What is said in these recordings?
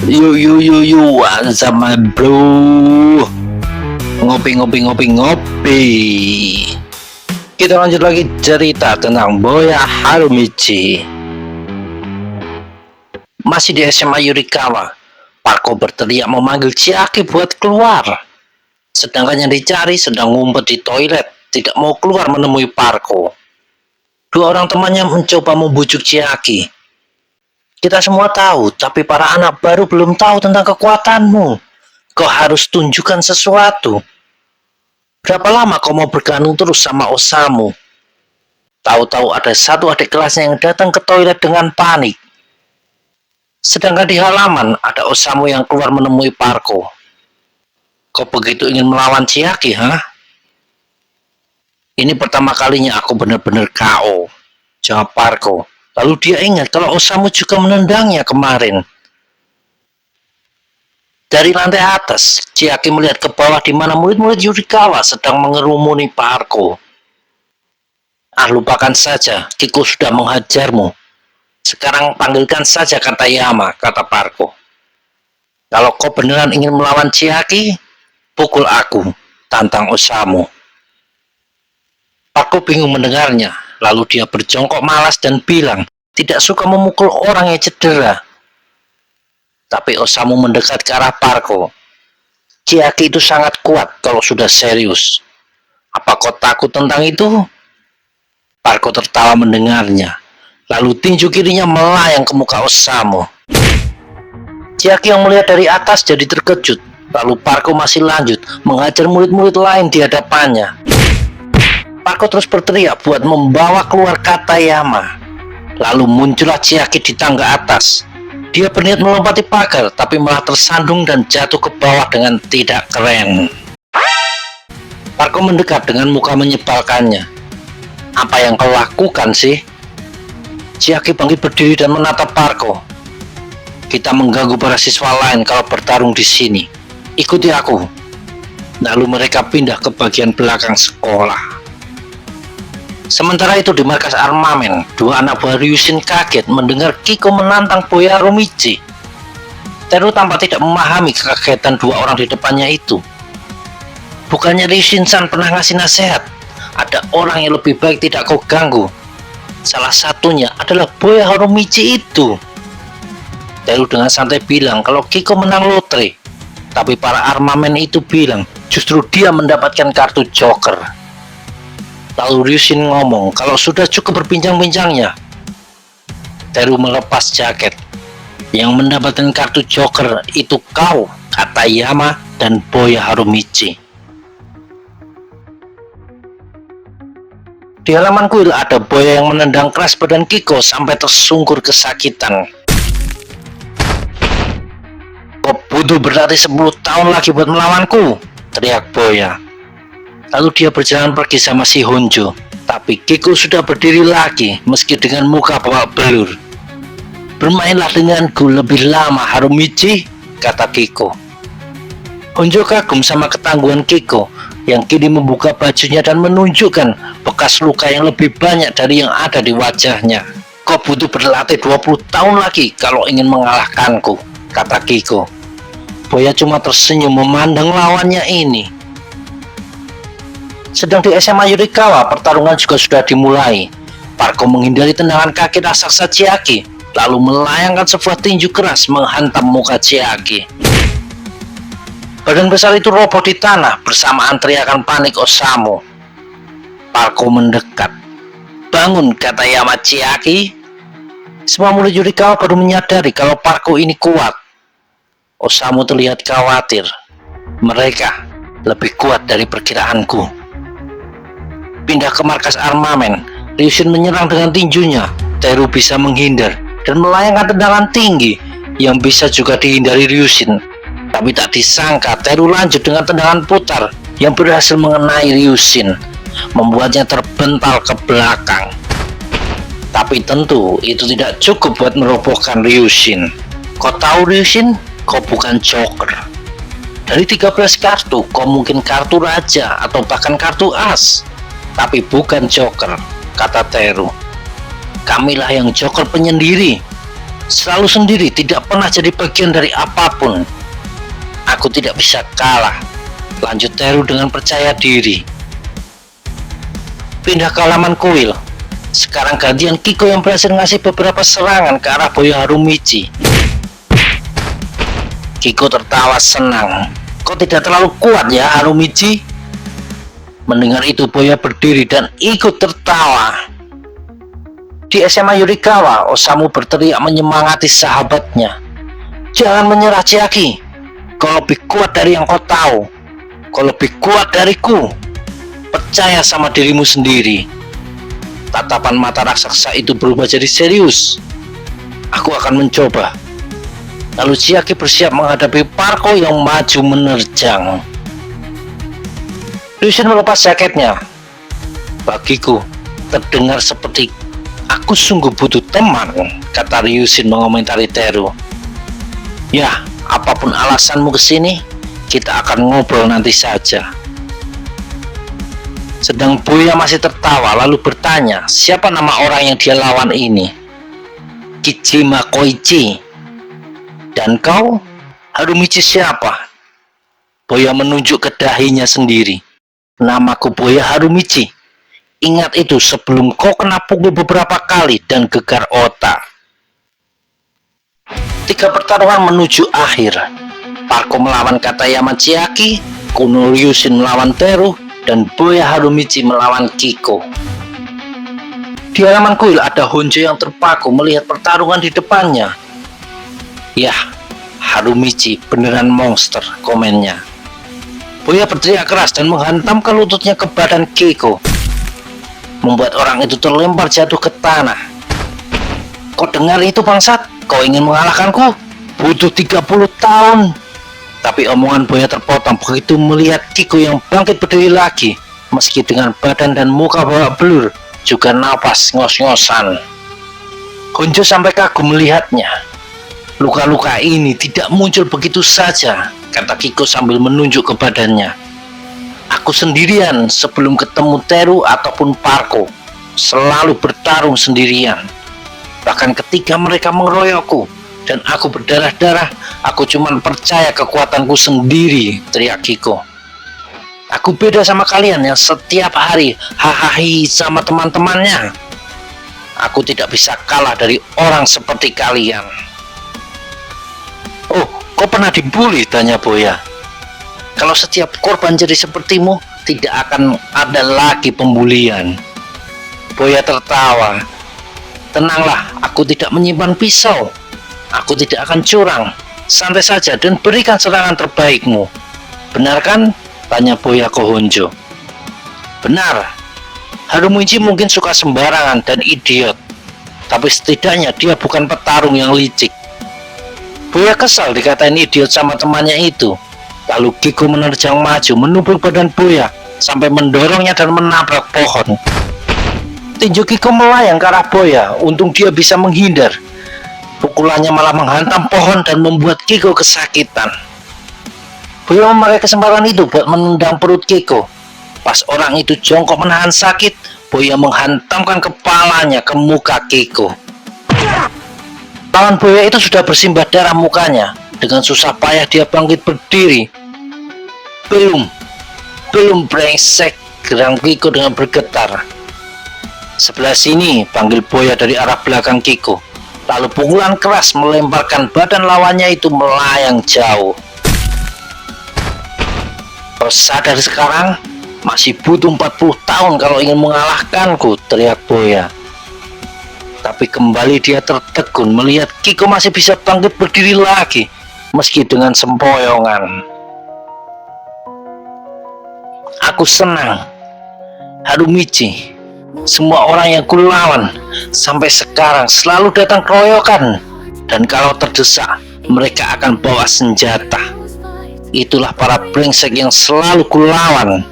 Yuk, sama bro. Ngopi. Kita lanjut lagi cerita tentang Boya Harumichi. Masih di SMA Yurikawa, Parko berteriak memanggil Chiaki buat keluar. Sedangkan yang dicari sedang ngumpet di toilet, tidak mau keluar menemui Parko. Dua orang temannya mencoba membujuk Chiaki. Kita semua tahu, tapi para anak baru belum tahu tentang kekuatanmu. Kau harus tunjukkan sesuatu. Berapa lama kau mau bergantung terus sama Osamu? Tahu-tahu ada satu adik kelasnya yang datang ke toilet dengan panik. Sedangkan di halaman ada Osamu yang keluar menemui Parko. Kau begitu ingin melawan Chiaki, ha? Ini pertama kalinya aku benar-benar KO, jawab Parko. Lalu dia ingat kalau Osamu juga menendangnya kemarin. Dari lantai atas, Chiaki melihat ke bawah di mana murid-murid Yurikawa sedang mengerumuni Parko. Lupakan saja, Kiko sudah menghajarmu. Sekarang panggilkan saja Katayama, kata Parko. Kalau kau beneran ingin melawan Chiaki, pukul aku, tantang Osamu. Parko bingung mendengarnya. Lalu dia berjongkok malas dan bilang, tidak suka memukul orang yang cedera. Tapi Osamu mendekat ke arah Parko. Chiaki itu sangat kuat kalau sudah serius. Apa kau takut tentang itu? Parko tertawa mendengarnya. Lalu tinju kirinya melayang ke muka Osamu. Chiaki yang melihat dari atas jadi terkejut. Lalu Parko masih lanjut menghajar murid-murid lain di hadapannya. Parko terus berteriak buat membawa keluar Katayama. Lalu muncullah Chiaki di tangga atas. Dia berniat melompati pagar, tapi malah tersandung dan jatuh ke bawah dengan tidak keren. Parko mendekat dengan muka menyebalkannya. Apa yang kau lakukan sih? Chiaki bangkit berdiri dan menatap Parko. Kita mengganggu para siswa lain kalau bertarung di sini. Ikuti aku. Lalu mereka pindah ke bagian belakang sekolah. Sementara itu di markas armamen, dua anak buah Ryushin kaget mendengar Kiko menantang Boya Harumichi. Teru tampak tidak memahami kekagetan dua orang di depannya itu. Bukannya Ryushin-san pernah ngasih nasihat, ada orang yang lebih baik tidak kau ganggu. Salah satunya adalah Boya Harumichi itu. Teru dengan santai bilang kalau Kiko menang lotre, tapi para armamen itu bilang justru dia mendapatkan kartu Joker. Lalu Ryushin ngomong kalau sudah cukup berbincang-bincangnya. Teru melepas jaket. Yang mendapatkan kartu Joker itu kau, Katayama, dan Boya Harumichi. Di halaman kuil ada Boya yang menendang keras badan Kiko sampai tersungkur kesakitan. Kau butuh berarti 10 tahun lagi buat melawanku, teriak Boya. Lalu dia berjalan pergi sama si Honjo. Tapi Kiko sudah berdiri lagi meski dengan muka babak belur. Bermainlah denganku lebih lama Harumichi, kata Kiko. Honjo kagum sama ketangguhan Kiko yang kini membuka bajunya dan menunjukkan bekas luka yang lebih banyak dari yang ada di wajahnya. Kau butuh berlatih 20 tahun lagi kalau ingin mengalahkanku, kata Kiko. Boya cuma tersenyum memandang lawannya ini. Sedang di SMA Yurikawa, pertarungan juga sudah dimulai. Parko menghindari tendangan kaki raksasa Chiaki, lalu melayangkan sebuah tinju keras menghantam muka Chiaki. Badan besar itu roboh di tanah bersamaan teriakan panik Osamu. Parko mendekat. Bangun, kata Yama Chiaki. Semua murid Yurikawa baru menyadari kalau Parko ini kuat. Osamu terlihat khawatir. Mereka lebih kuat dari perkiraanku. Pindah ke markas armamen, Ryushin menyerang dengan tinjunya. Teru bisa menghindar dan melayangkan tendangan tinggi yang bisa juga dihindari Ryushin. Tapi tak disangka Teru lanjut dengan tendangan putar yang berhasil mengenai Ryushin, membuatnya terbental ke belakang. Tapi tentu itu tidak cukup buat merobohkan Ryushin. Kau tahu Ryushin, kau bukan Joker. Dari 13 kartu, kau mungkin kartu raja atau bahkan kartu as. Tapi bukan Joker, kata Teru. Kamilah yang Joker penyendiri. selalu sendiri, tidak pernah jadi bagian dari apapun. Aku tidak bisa kalah, lanjut Teru dengan percaya diri. Pindah ke halaman kuil. Sekarang gantian Kiko yang berhasil ngasih beberapa serangan ke arah Boya Harumichi. Kiko tertawa senang. Kau tidak terlalu kuat ya, Harumichi? Mendengar itu Boya berdiri dan ikut tertawa. Di SMA Yurikawa, Osamu berteriak menyemangati sahabatnya. Jangan menyerah, Chiaki. Kau lebih kuat dari yang kau tahu. Kau lebih kuat dariku. Percaya sama dirimu sendiri. Tatapan mata raksasa itu berubah jadi serius. Aku akan mencoba. Lalu Chiaki bersiap menghadapi Parko yang maju menerjang. Ryushin melepas jaketnya. Bagiku, terdengar seperti aku sungguh butuh teman, kata Ryushin mengomentari Teru. Ya, apapun alasanmu kesini, kita akan ngobrol nanti saja. Sedang Boya masih tertawa lalu bertanya, siapa nama orang yang dia lawan ini? Kijima Koichi. Dan kau? Harumichi siapa? Boya menunjuk ke dahinya sendiri. Namaku Boya Harumichi. Ingat itu sebelum kau kena pukul beberapa kali dan gegar otak. 3 pertarungan menuju akhir. Parko melawan Katayama Chiaki, Kuno Ryushin melawan Teru, dan Boya Harumichi melawan Kiko. Di halaman kuil ada Honjo yang terpaku melihat pertarungan di depannya. Yah, Harumichi beneran monster, komennya. Boya berteriak keras dan menghantamkan lututnya ke badan Kiko, membuat orang itu terlempar jatuh ke tanah. Kau dengar itu bangsat? Kau ingin mengalahkanku? Butuh 30 tahun. Tapi omongan Boya terpotong begitu melihat Kiko yang bangkit berdiri lagi, meski dengan badan dan muka babak belur, juga napas ngos-ngosan. Honjo sampai kagum melihatnya. Luka-luka ini tidak muncul begitu saja, kata Kiko sambil menunjuk ke badannya. Aku sendirian sebelum ketemu Teru ataupun Parko, selalu bertarung sendirian. Bahkan ketika mereka mengeroyokku dan aku berdarah-darah, aku cuma percaya kekuatanku sendiri, teriak Kiko. Aku beda sama kalian yang setiap hari hahaha sama teman-temannya. Aku tidak bisa kalah dari orang seperti kalian. Oh, kau pernah dibully? Tanya Boya. Kalau setiap korban jadi sepertimu, tidak akan ada lagi pembulian. Boya tertawa. Tenanglah, aku tidak menyimpan pisau. Aku tidak akan curang. Santai saja dan berikan serangan terbaikmu. Benar kan? Tanya Boya ke Honjo. Benar. Harumichi mungkin suka sembarangan dan idiot, tapi setidaknya dia bukan petarung yang licik. Boya kesal dikatain idiot sama temannya itu. Lalu Kiko menerjang maju menubuk badan Boya sampai mendorongnya dan menabrak pohon. Tinju Kiko melayang ke arah Boya. Untung dia bisa menghindar. Pukulannya malah menghantam pohon dan membuat Kiko kesakitan. Boya memakai kesempatan itu buat menendang perut Kiko. Pas orang itu jongkok menahan sakit, Boya menghantamkan kepalanya ke muka Kiko. Lawan Boya itu sudah bersimbah darah mukanya. Dengan susah payah dia bangkit berdiri. Belum brengsek, geram Kiko dengan bergetar. Sebelah sini, panggil Boya dari arah belakang Kiko. Lalu pukulan keras melemparkan badan lawannya itu melayang jauh. Kau sadar sekarang? Masih butuh 40 tahun kalau ingin mengalahkanku, teriak Boya. Tapi kembali dia tertegun melihat Kiko masih bisa bangkit berdiri lagi, meski dengan sempoyongan. Aku senang. Harumichi, semua orang yang kulawan sampai sekarang selalu datang keroyokan, dan kalau terdesak mereka akan bawa senjata. Itulah para brengsek yang selalu kulawan.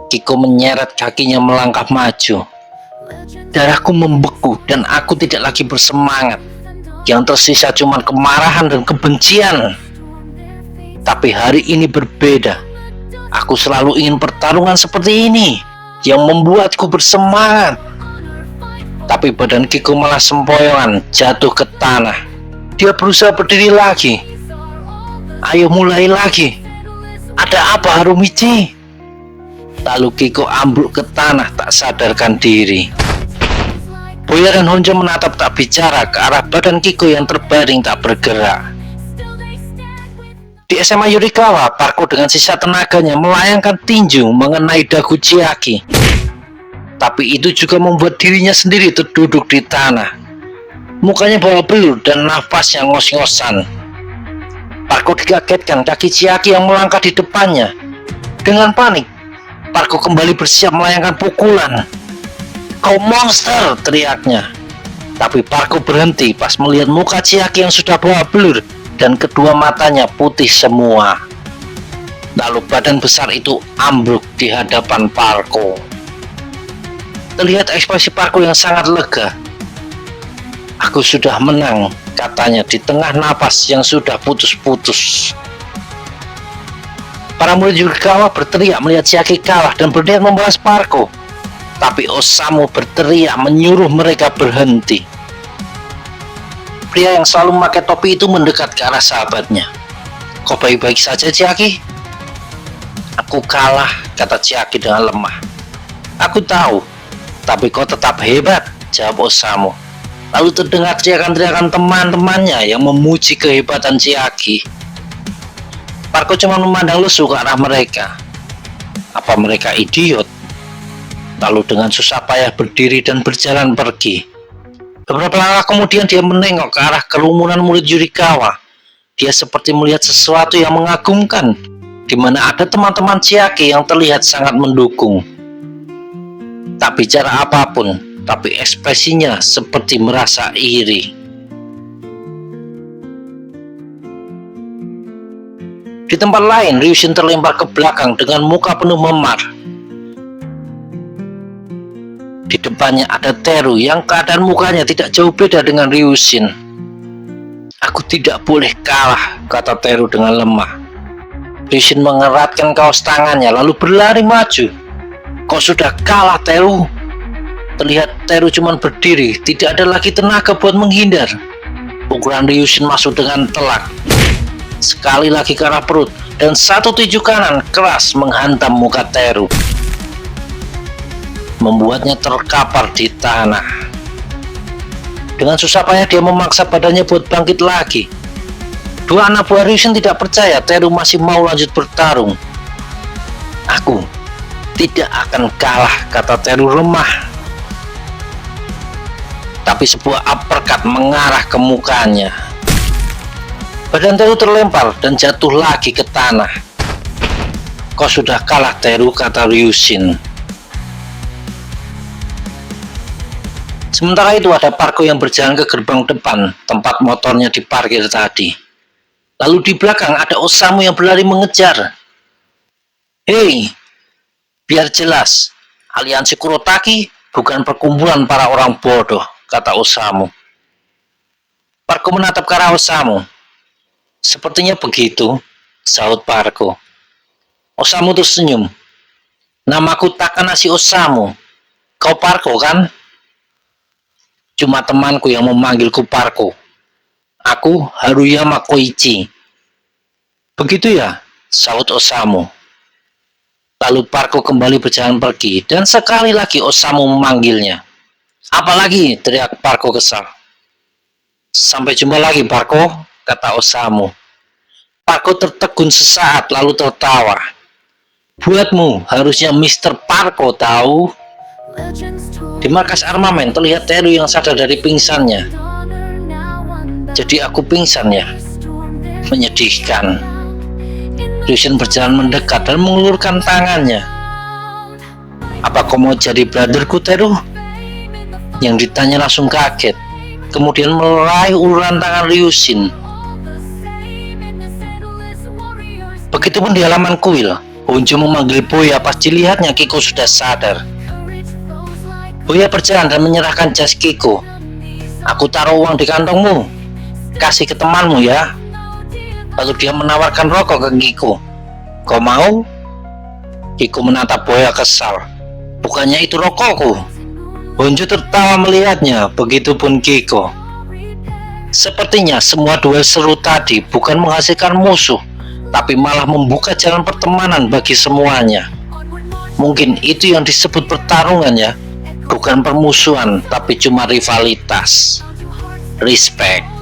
Kiko menyeret kakinya melangkah maju. Darahku membeku dan aku tidak lagi bersemangat. Yang tersisa cuma kemarahan dan kebencian. Tapi hari ini berbeda. Aku selalu ingin pertarungan seperti ini yang membuatku bersemangat. Tapi badan Kiko malah sempoyongan jatuh ke tanah. Dia berusaha berdiri lagi. Ayo mulai lagi. Ada apa Harumichi? Lalu Kiko ambruk ke tanah tak sadarkan diri. Boya dan Honjo menatap tak bicara ke arah badan Kiko yang terbaring tak bergerak. Di SMA Yurikawa, Parko dengan sisa tenaganya melayangkan tinju mengenai dagu Chiaki. Tapi itu juga membuat dirinya sendiri terduduk di tanah. Mukanya bawah belur dan nafasnya ngos-ngosan. Parko dikagetkan kaki Chiaki yang melangkah di depannya. Dengan panik, Parko kembali bersiap melayangkan pukulan. "Kau monster!" teriaknya. Tapi Parko berhenti pas melihat muka Chiaki yang sudah bawah belur dan kedua matanya putih semua. Lalu badan besar itu ambruk di hadapan Parko. Terlihat ekspresi Parko yang sangat lega. "Aku sudah menang," katanya di tengah napas yang sudah putus-putus. Para murid Yurikawa berteriak melihat Chiaki kalah dan berniat membalas Parko. Tapi Osamu berteriak menyuruh mereka berhenti. Pria yang selalu memakai topi itu mendekat ke arah sahabatnya. "Kau baik-baik saja, Chiaki?" "Aku kalah," kata Chiaki dengan lemah. "Aku tahu, tapi kau tetap hebat," jawab Osamu. Lalu terdengar teriakan-teriakan teman-temannya yang memuji kehebatan Chiaki. Parko cuma memandang lesu ke arah mereka. Apa mereka idiot? Lalu dengan susah payah berdiri dan berjalan pergi. Beberapa langkah kemudian dia menengok ke arah kerumunan murid Yurikawa. Dia seperti melihat sesuatu yang mengagumkan, di mana ada teman-teman Chiaki yang terlihat sangat mendukung. Tak bicara apapun, tapi ekspresinya seperti merasa iri. Di tempat lain, Ryushin terlempar ke belakang dengan muka penuh memar. Di depannya ada Teru yang keadaan mukanya tidak jauh beda dengan Ryushin. "Aku tidak boleh kalah," kata Teru dengan lemah. Ryushin mengeratkan kaos tangannya lalu berlari maju. "Kau sudah kalah, Teru." Terlihat Teru cuma berdiri, tidak ada lagi tenaga buat menghindar. Pukulan Ryushin masuk dengan telak. Sekali lagi ke arah perut, dan satu tinju kanan keras menghantam muka Teru, membuatnya terkapar di tanah. Dengan susah payah dia memaksa badannya buat bangkit lagi. Dua anak buah Ryushin tidak percaya Teru masih mau lanjut bertarung. "Aku tidak akan kalah," kata Teru lemah. Tapi sebuah uppercut mengarah ke mukanya. Badan Teru terlempar dan jatuh lagi ke tanah. "Kau sudah kalah, Teru," kata Ryushin. Sementara itu ada Parko yang berjalan ke gerbang depan tempat motornya diparkir tadi. Lalu di belakang ada Osamu yang berlari mengejar. "Hei, biar jelas, aliansi Kurotaki bukan perkumpulan para orang bodoh," kata Osamu. Parko menatap ke arah Osamu. "Sepertinya begitu," sahut Parko. Osamu tersenyum. "Namaku Takanashi Osamu. Kau Parko kan?" "Cuma temanku yang memanggilku Parko. Aku Haruyama Koichi." "Begitu ya," sahut Osamu. Lalu Parko kembali berjalan pergi dan sekali lagi Osamu memanggilnya. "Apalagi?" teriak Parko kesal. "Sampai jumpa lagi, Parko," kata Osamu. Parko tertegun sesaat lalu tertawa. "Buatmu harusnya Mr. Parko tahu." Di markas armamen terlihat Teru yang sadar dari pingsannya. "Jadi aku pingsan ya? Menyedihkan." Ryushin berjalan mendekat dan mengulurkan tangannya. "Apa kau mau jadi brotherku, Teru?" Yang ditanya langsung kaget, kemudian meraih uluran tangan Ryushin. Begitupun di halaman kuil, Honjo memanggil Boya pas dilihatnya Kiko sudah sadar. Boya berjalan dan menyerahkan jas Kiko. "Aku taruh uang di kantongmu, kasih ke temanmu ya." Lalu dia menawarkan rokok ke Kiko. "Kau mau?" Kiko menatap Boya kesal. "Bukannya itu rokokku." Honjo tertawa melihatnya, begitupun Kiko. Sepertinya semua duel seru tadi bukan menghasilkan musuh, tapi malah membuka jalan pertemanan bagi semuanya. Mungkin itu yang disebut pertarungan ya, bukan permusuhan, tapi cuma rivalitas. Respect.